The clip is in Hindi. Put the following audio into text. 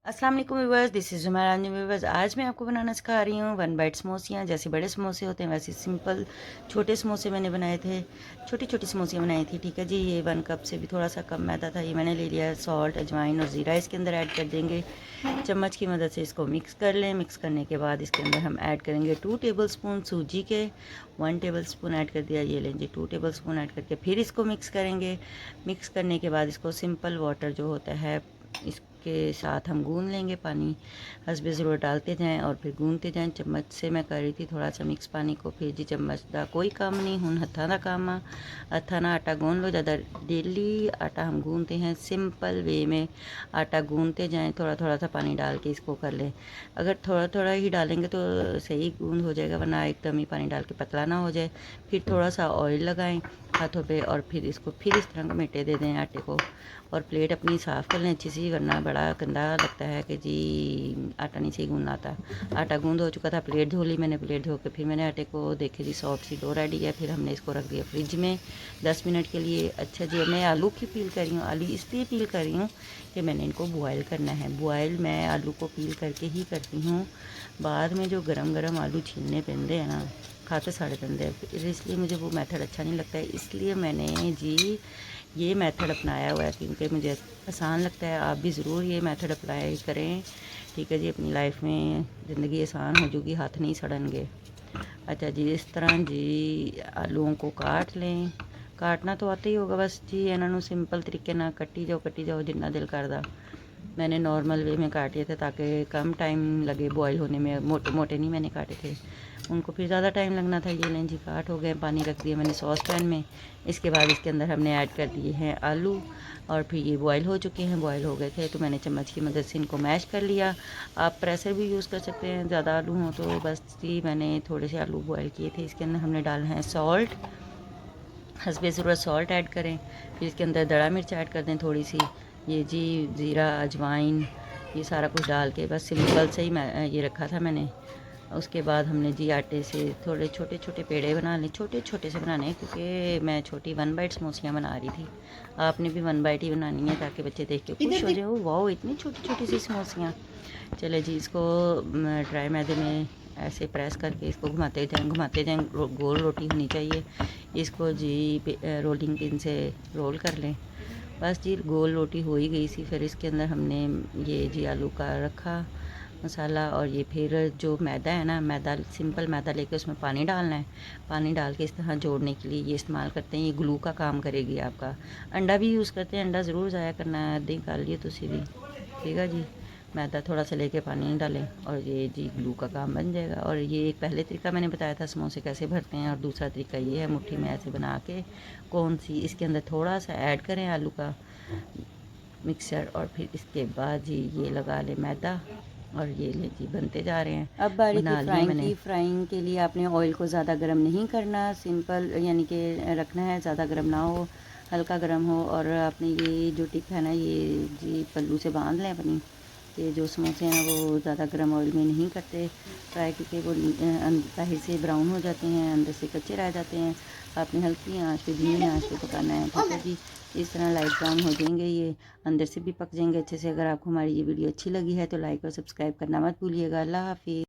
अस्सलाम वालेकुम viewers, this is Jumeirah viewers. आज मैं आपको बनाना सिखा रही हूँ वन बाइट समोसियाँ। जैसे बड़े समोसे होते हैं वैसे सिंपल छोटे समोसे मैंने बनाए थे, छोटी छोटी समोसियाँ बनाई थी। ठीक है जी, ये 1 कप से भी थोड़ा सा कम मैदा था, ये मैंने ले लिया। सॉल्ट, अजवाइन और ज़ीरा इसके अंदर ऐड कर देंगे। चम्मच की मदद से इसको मिक्स कर लें। मिक्स करने के बाद इसके अंदर हम ऐड करेंगे 2 टेबल स्पून सूजी के। 1 टेबल स्पून ऐड कर दिया, ये लें जी 2 टेबल स्पून ऐड करके फिर इसको मिक्स करेंगे। मिक्स करने के बाद इसको सिंपल वाटर जो होता है इसके साथ हम गूंद लेंगे। पानी हसबे ज़रूरत डालते जाएं और फिर गूंदते जाएं। चम्मच से मैं कर रही थी थोड़ा सा मिक्स पानी को। फिर जी चम्मच का कोई काम नहीं, हुन हत्था का काम आ। हत्था ना आटा गूंद लो, ज़्यादा डेली आटा हम गूंदते हैं सिंपल वे में। आटा गूंदते जाएं, थोड़ा थोड़ा सा पानी डाल के इसको कर लें। अगर थोड़ा थोड़ा ही डालेंगे तो सही गूंद हो जाएगा, वरना एकदम ही पानी डाल के पतला ना हो जाए। फिर थोड़ा सा ऑयल लगाएं हाथों पे और फिर इसको फिर इस तरह मेटे दे दें आटे को। और प्लेट अपनी साफ़ कर लें अच्छी सी, वरना बड़ा गंदा लगता है कि जी आटा नहीं सही गूंदना आता। आटा गूंद हो चुका था, प्लेट धो ली मैंने। प्लेट धो के फिर मैंने आटे को देखे जी सॉफ्ट सी डो रेडी है। फिर हमने इसको रख दिया फ्रिज में 10 मिनट के लिए। अच्छा जी, मैं आलू की पील कर रही हूँ। आलू इसलिए पील कर रही हूँ कि मैंने इनको बॉयल करना है। बॉयल मैं आलू को पील करके ही करती हूँ। बाद में जो गरम गरम आलू छीलने पैंदे हैं ना, खाते साड़े पैंदे हैं, फिर इसलिए मुझे वो मेथड अच्छा नहीं लगता है। इसलिए मैंने जी ये मेथड अपनाया हुआ है क्योंकि मुझे आसान लगता है। आप भी ज़रूर ये मेथड अप्लाई करें, ठीक है जी। अपनी लाइफ में ज़िंदगी आसान हो जाएगी, हाथ नहीं सड़नगे। अच्छा जी, इस तरह जी आलूओं को काट लें। काटना तो आता ही होगा, बस जी इन्हों सिंपल तरीके ना कट्टी जाओ जिन्ना दिल करदा। मैंने नॉर्मल वे में काटे थे ताकि कम टाइम लगे बॉयल होने में। मोटे मोटे नहीं मैंने काटे थे, उनको फिर ज़्यादा टाइम लगना था। ये लें जी काट हो गए। पानी रख दिया मैंने सॉस पैन में। इसके बाद इसके अंदर हमने ऐड कर दिए हैं आलू और फिर ये बॉयल हो चुके हैं। बॉयल हो गए थे तो मैंने चम्मच की मदद से इनको मैश कर लिया। आप प्रेशर भी यूज़ कर सकते हैं, ज़्यादा आलू हों तो। बस जी मैंने थोड़े से आलू बॉयल किए थे। इसके अंदर हमने डालना है सॉल्ट, हसबे ज़रूरत सॉल्ट ऐड करें। फिर इसके अंदर दड़ा मिर्च ऐड कर दें थोड़ी सी। ये जी ज़ीरा, अजवाइन, ये सारा कुछ डाल के बस सिंपल से ही मैं ये रखा था मैंने। उसके बाद हमने जी आटे से थोड़े छोटे छोटे पेड़े बना लिए। छोटे छोटे से बनाने क्योंकि मैं छोटी 1 बाइट समोसियाँ बना रही थी। आपने भी 1 बाइट ही बनानी है ताकि बच्चे देख के खुश हो जाए, वाओ इतनी छोटी छोटी सी समोसियाँ। चले जी, इसको ड्राई मैदे में ऐसे प्रेस करके इसको घुमाते जाएं। गोल रोटी होनी चाहिए। इसको जी रोलिंग पिन से रोल कर लें। बस जी गोल रोटी हो ही गई सी। फिर इसके अंदर हमने ये जी आलू का रखा मसाला और ये फिर जो मैदा है ना, मैदा सिंपल मैदा लेके उसमें पानी डालना है। पानी डाल के इस तरह जोड़ने के लिए ये इस्तेमाल करते हैं। ये ग्लू का काम करेगी आपका। अंडा भी यूज़ करते हैं, अंडा ज़रूर ज़ाया करना है, अद्धी निकाल लिए तो सीधी, ठीक है जी। मैदा थोड़ा सा लेके पानी डालें और ये जी ग्लू का काम बन जाएगा। और ये एक पहले तरीका मैंने बताया था समोसे कैसे भरते हैं, और दूसरा तरीका ये है मुट्ठी में ऐसे बना के कौन सी इसके अंदर थोड़ा सा ऐड करें आलू का मिक्सचर और फिर इसके बाद जी ये लगा लें मैदा और ये ले जी बनते जा रहे हैं। अब बारी थी फ्राइंग की। फ्राइंग के लिए आपने ऑयल को ज़्यादा गर्म नहीं करना, सिंपल यानी कि रखना है, ज़्यादा गर्म ना हो, हल्का गर्म हो। और आपने ये जो टिप है ना, ये जी पल्लू से बांध लें अपनी। ये जो समोसे हैं वो ज़्यादा गर्म ऑयल में नहीं करते फ्राई, क्योंकि वो बाहर से ब्राउन हो जाते हैं, अंदर से कच्चे रह जाते हैं। आपने हल्की आंच पे, धीमी आंच पे पकाना है, ठीक है जी। इस तरह लाइट ब्राउन हो जाएंगे, ये अंदर से भी पक जाएंगे अच्छे से। अगर आपको हमारी ये वीडियो अच्छी लगी है तो लाइक और सब्सक्राइब करना मत भूलिएगा। अल्लाह हाफिज़।